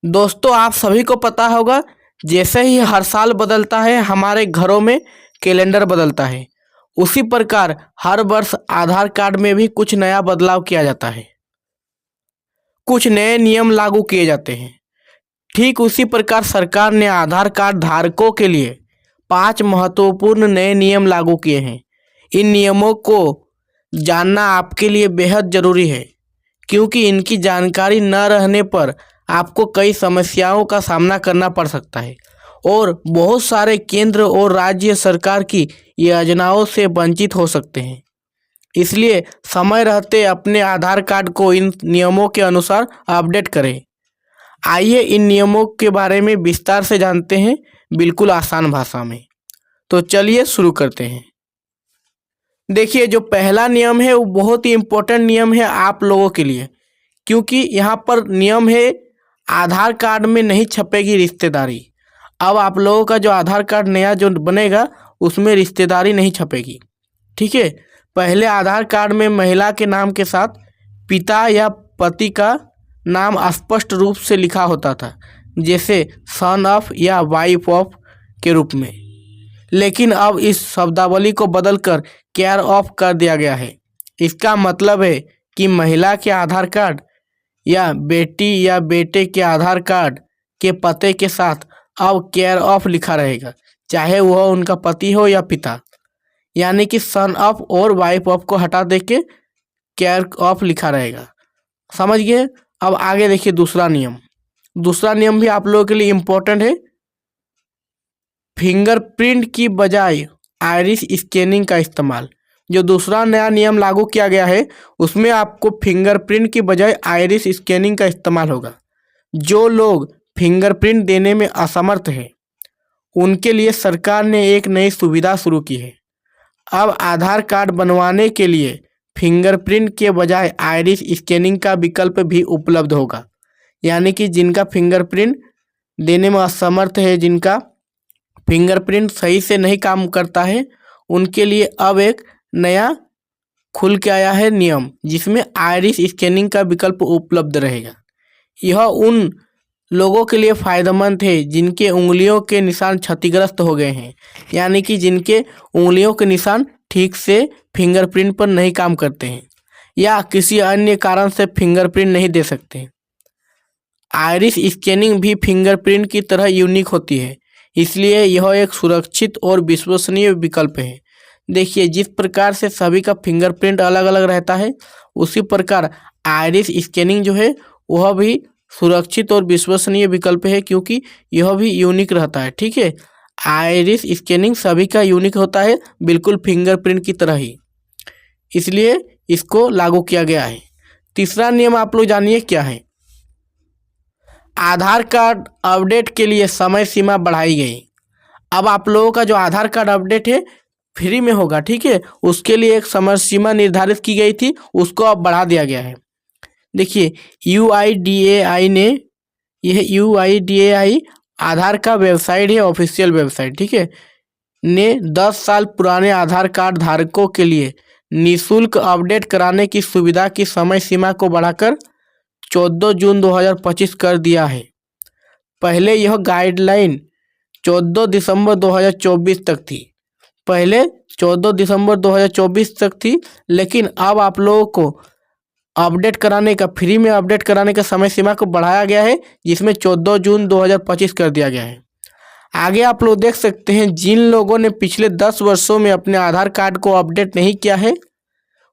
दोस्तों, आप सभी को पता होगा, जैसे ही हर साल बदलता है हमारे घरों में कैलेंडर बदलता है। उसी प्रकार हर वर्ष आधार कार्ड में भी कुछ नया बदलाव किया जाता है। कुछ नए नियम लागू किए जाते हैं। ठीक उसी प्रकार सरकार ने आधार कार्ड धारकों के लिए 5 महत्वपूर्ण नए नियम लागू किए हैं। इन नियमों को जानना आपके लिए बेहद जरूरी है, क्योंकि इनकी जानकारी न रहने पर आपको कई समस्याओं का सामना करना पड़ सकता है और बहुत सारे केंद्र और राज्य सरकार की योजनाओं से वंचित हो सकते हैं। इसलिए समय रहते अपने आधार कार्ड को इन नियमों के अनुसार अपडेट करें। आइए इन नियमों के बारे में विस्तार से जानते हैं, बिल्कुल आसान भाषा में। तो चलिए शुरू करते हैं। देखिए, जो पहला नियम है वो बहुत ही इम्पोर्टेंट नियम है आप लोगों के लिए, क्योंकि यहाँ पर नियम है आधार कार्ड में नहीं छपेगी रिश्तेदारी। अब आप लोगों का जो आधार कार्ड नया जो बनेगा उसमें रिश्तेदारी नहीं छपेगी। ठीक है, पहले आधार कार्ड में महिला के नाम के साथ पिता या पति का नाम स्पष्ट रूप से लिखा होता था, जैसे सन ऑफ या वाइफ ऑफ के रूप में। लेकिन अब इस शब्दावली को बदलकर केयर ऑफ कर दिया गया है। इसका मतलब है कि महिला के आधार कार्ड या बेटी या बेटे के आधार कार्ड के पते के साथ अब केयर ऑफ लिखा रहेगा, चाहे वह उनका पति हो या पिता। यानी कि सन ऑफ और वाइफ ऑफ को हटा दे के केयर ऑफ लिखा रहेगा। समझ गए? अब आगे देखिए दूसरा नियम। दूसरा नियम भी आप लोगों के लिए इम्पोर्टेंट है। फिंगरप्रिंट की बजाय आइरिस स्कैनिंग का इस्तेमाल। जो दूसरा नया नियम लागू किया गया है उसमें आपको फिंगरप्रिंट की बजाय आइरिस स्कैनिंग का इस्तेमाल होगा। जो लोग फिंगरप्रिंट देने में असमर्थ हैं उनके लिए सरकार ने एक नई सुविधा शुरू की है। अब आधार कार्ड बनवाने के लिए फिंगरप्रिंट के बजाय आइरिस स्कैनिंग का विकल्प भी उपलब्ध होगा। यानी कि जिनका फिंगरप्रिंट देने में असमर्थ है, जिनका फिंगरप्रिंट सही से नहीं काम करता है, उनके लिए अब एक नया खुल के आया है नियम, जिसमें आइरिस स्कैनिंग का विकल्प उपलब्ध रहेगा। यह उन लोगों के लिए फ़ायदेमंद है जिनके उंगलियों के निशान क्षतिग्रस्त हो गए हैं, यानी कि जिनके उंगलियों के निशान ठीक से फिंगरप्रिंट पर नहीं काम करते हैं या किसी अन्य कारण से फिंगरप्रिंट नहीं दे सकते। आइरिस स्कैनिंग भी फिंगरप्रिंट की तरह यूनिक होती है, इसलिए यह एक सुरक्षित और विश्वसनीय विकल्प है। देखिए, जिस प्रकार से सभी का फिंगरप्रिंट अलग अलग रहता है, उसी प्रकार आइरिस स्कैनिंग जो है वह भी सुरक्षित और विश्वसनीय विकल्प है, क्योंकि यह भी यूनिक रहता है। ठीक है, आइरिस स्कैनिंग सभी का यूनिक होता है, बिल्कुल फिंगरप्रिंट की तरह ही, इसलिए इसको लागू किया गया है। तीसरा नियम आप लोग जानिए क्या है। आधार कार्ड अपडेट के लिए समय सीमा बढ़ाई गई। अब आप लोगों का जो आधार कार्ड अपडेट है फ्री में होगा। ठीक है, उसके लिए एक समय सीमा निर्धारित की गई थी, उसको अब बढ़ा दिया गया है। देखिए, UIDAI ने, यह UIDAI आधार का वेबसाइट है, ऑफिशियल वेबसाइट, ठीक है, ने 10 साल पुराने आधार कार्ड धारकों के लिए निःशुल्क अपडेट कराने की सुविधा की समय सीमा को बढ़ाकर 14 जून 2025 कर दिया है। पहले यह गाइडलाइन 14 दिसंबर 2024 तक थी। पहले 14 दिसंबर 2024 तक थी, लेकिन अब आप लोगों को अपडेट कराने का, फ्री में अपडेट कराने का समय सीमा को बढ़ाया गया है, जिसमें 14 जून 2025 कर दिया गया है। आगे आप लोग देख सकते हैं, जिन लोगों ने पिछले 10 वर्षों में अपने आधार कार्ड को अपडेट नहीं किया है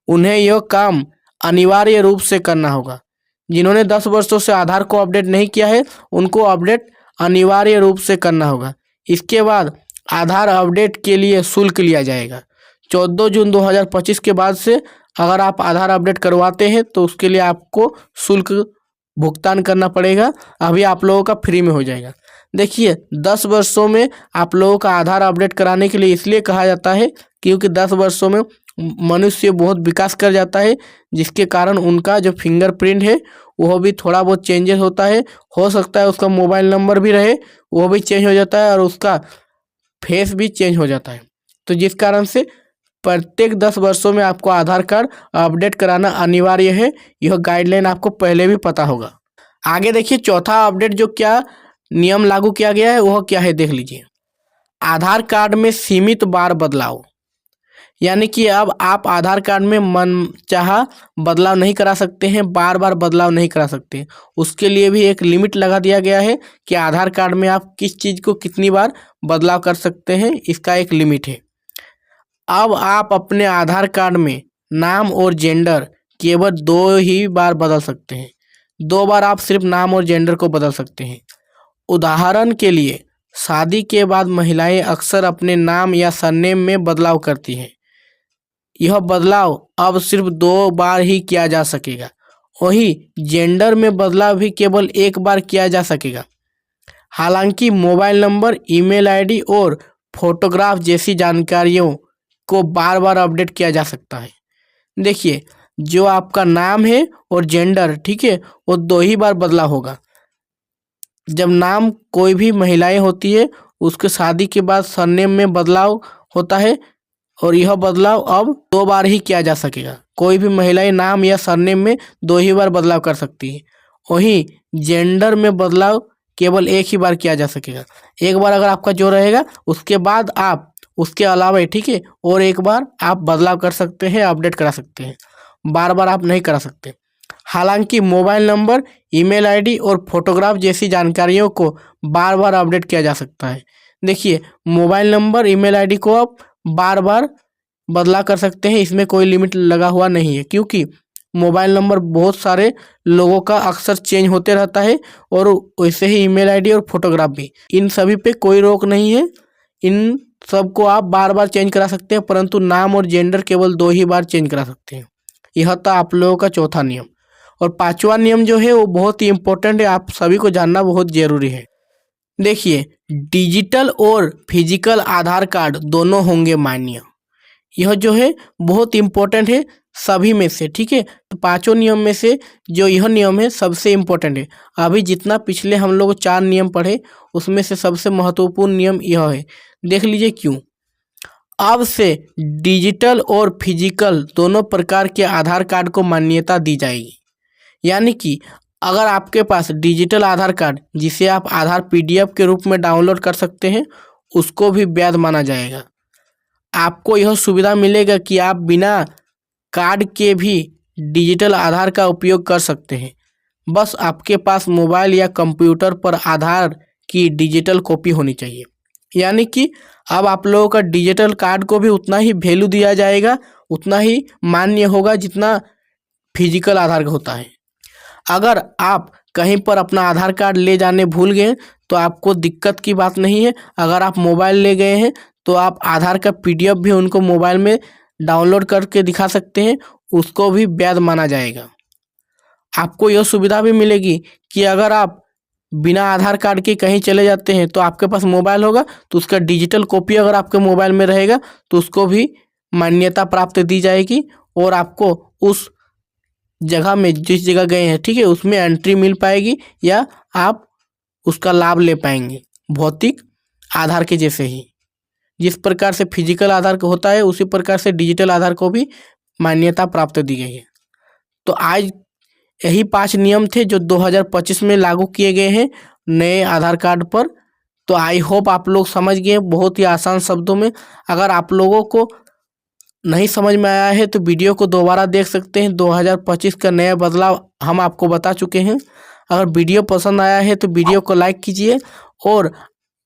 उन्हें यह काम अनिवार्य रूप से करना होगा। जिन्होंने 10 वर्षों से आधार को अपडेट नहीं किया है उनको अपडेट अनिवार्य रूप से करना होगा। इसके बाद आधार अपडेट के लिए शुल्क लिया जाएगा। 14 जून 2025 के बाद से अगर आप आधार अपडेट करवाते हैं तो उसके लिए आपको शुल्क भुगतान करना पड़ेगा। अभी आप लोगों का फ्री में हो जाएगा। देखिए, 10 वर्षों में आप लोगों का आधार अपडेट कराने के लिए इसलिए कहा जाता है क्योंकि 10 वर्षों में मनुष्य बहुत विकास कर जाता है, जिसके कारण उनका जो फिंगरप्रिंट है वह भी थोड़ा बहुत चेंजेस होता है। हो सकता है उसका मोबाइल नंबर भी रहे, वो भी चेंज हो जाता है, और उसका फेस भी चेंज हो जाता है। तो जिस कारण से प्रत्येक 10 वर्षों में आपको आधार कार्ड अपडेट कराना अनिवार्य है। यह गाइडलाइन आपको पहले भी पता होगा। आगे देखिए चौथा अपडेट जो क्या नियम लागू किया गया है वह क्या है देख लीजिए। आधार कार्ड में सीमित बार बदलाव, यानी कि अब आप आधार कार्ड में मनचाहा बदलाव नहीं करा सकते हैं, बार बार बदलाव नहीं करा सकते। उसके लिए भी एक लिमिट लगा दिया गया है कि आधार कार्ड में आप किस चीज़ को कितनी बार बदलाव कर सकते हैं, इसका एक लिमिट है। अब आप अपने आधार कार्ड में नाम और जेंडर केवल 2 ही बार बदल सकते हैं। 2 बार आप सिर्फ नाम और जेंडर को बदल सकते हैं। उदाहरण के लिए शादी के बाद महिलाएं अक्सर अपने नाम या सरनेम में बदलाव करती हैं। यह बदलाव अब सिर्फ 2 बार ही किया जा सकेगा। वहीं जेंडर में बदलाव भी केवल 1 बार किया जा सकेगा। हालांकि मोबाइल नंबर, ईमेल आईडी और फोटोग्राफ जैसी जानकारियों को बार बार अपडेट किया जा सकता है। देखिए जो आपका नाम है और जेंडर, ठीक है, वो 2 ही बार बदलाव होगा। जब नाम कोई भी महिलाएं होती है उसके शादी के बाद सरनेम में बदलाव होता है और यह बदलाव अब 2 बार ही किया जा सकेगा। कोई भी महिलाएं नाम या सरनेम में 2 ही बार बदलाव कर सकती है। वहीं जेंडर में बदलाव केवल 1 ही बार किया जा सकेगा। एक बार अगर आपका जो रहेगा उसके बाद आप उसके अलावा, ठीक है, और एक बार आप बदलाव कर सकते हैं, अपडेट करा सकते हैं। बार बार आप नहीं करा सकते। हालांकि मोबाइल नंबर, ईमेल आईडी और फोटोग्राफ जैसी जानकारियों को बार बार अपडेट किया जा सकता है। देखिए मोबाइल नंबर, ईमेल आईडी को आप बार बार बदला कर सकते हैं, इसमें कोई लिमिट लगा हुआ नहीं है, क्योंकि मोबाइल नंबर बहुत सारे लोगों का अक्सर चेंज होते रहता है और वैसे ही ईमेल आईडी और फोटोग्राफ भी। इन सभी पे कोई रोक नहीं है, इन सबको आप बार बार चेंज करा सकते हैं, परंतु नाम और जेंडर केवल 2 ही बार चेंज करा सकते हैं। यह था आप लोगों का चौथा नियम। और 5वां नियम जो है वो बहुत ही इम्पोर्टेंट है, आप सभी को जानना बहुत ज़रूरी है। देखिए डिजिटल और फिजिकल आधार कार्ड दोनों होंगे मान्य। यह जो है बहुत इम्पोर्टेंट है सभी में से, ठीक है। तो 5 नियम में से जो यह नियम है सबसे इम्पोर्टेंट है। अभी जितना पिछले हम लोग 4 नियम पढ़े उसमें से सबसे महत्वपूर्ण नियम यह है। देख लीजिए क्यों। अब से डिजिटल और फिजिकल दोनों प्रकार के आधार कार्ड को मान्यता दी जाएगी। यानी कि अगर आपके पास डिजिटल आधार कार्ड जिसे आप आधार पीडीएफ के रूप में डाउनलोड कर सकते हैं उसको भी वैध माना जाएगा। आपको यह सुविधा मिलेगा कि आप बिना कार्ड के भी डिजिटल आधार का उपयोग कर सकते हैं। बस आपके पास मोबाइल या कंप्यूटर पर आधार की डिजिटल कॉपी होनी चाहिए। यानी कि अब आप लोगों का डिजिटल कार्ड को भी उतना ही वैल्यू दिया जाएगा, उतना ही मान्य होगा जितना फिजिकल आधार का होता है। अगर आप कहीं पर अपना आधार कार्ड ले जाने भूल गए तो आपको दिक्कत की बात नहीं है। अगर आप मोबाइल ले गए हैं तो आप आधार का पीडीएफ भी उनको मोबाइल में डाउनलोड करके दिखा सकते हैं, उसको भी वैध माना जाएगा। आपको यह सुविधा भी मिलेगी कि अगर आप बिना आधार कार्ड के कहीं चले जाते हैं तो आपके पास मोबाइल होगा तो उसका डिजिटल कॉपी अगर आपके मोबाइल में रहेगा तो उसको भी मान्यता प्राप्त दी जाएगी और आपको उस जगह में जिस जगह गए हैं, ठीक है, उसमें एंट्री मिल पाएगी या आप उसका लाभ ले पाएंगे भौतिक आधार के जैसे ही। जिस प्रकार से फिजिकल आधार का होता है उसी प्रकार से डिजिटल आधार को भी मान्यता प्राप्त दी गई है। तो आज यही 5 नियम थे जो 2025 में लागू किए गए हैं नए आधार कार्ड पर। तो आई होप आप लोग समझ गए बहुत ही आसान शब्दों में। अगर आप लोगों को नहीं समझ में आया है तो वीडियो को दोबारा देख सकते हैं। 2025 का नया बदलाव हम आपको बता चुके हैं। अगर वीडियो पसंद आया है तो वीडियो को लाइक कीजिए और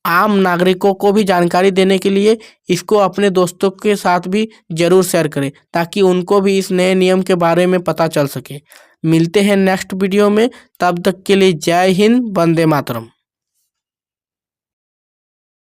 आम नागरिकों को भी जानकारी देने के लिए इसको अपने दोस्तों के साथ भी ज़रूर शेयर करें ताकि उनको भी इस नए नियम के बारे में पता चल सके। मिलते हैं नेक्स्ट वीडियो में, तब तक के लिए जय हिंद, वंदे मातरम।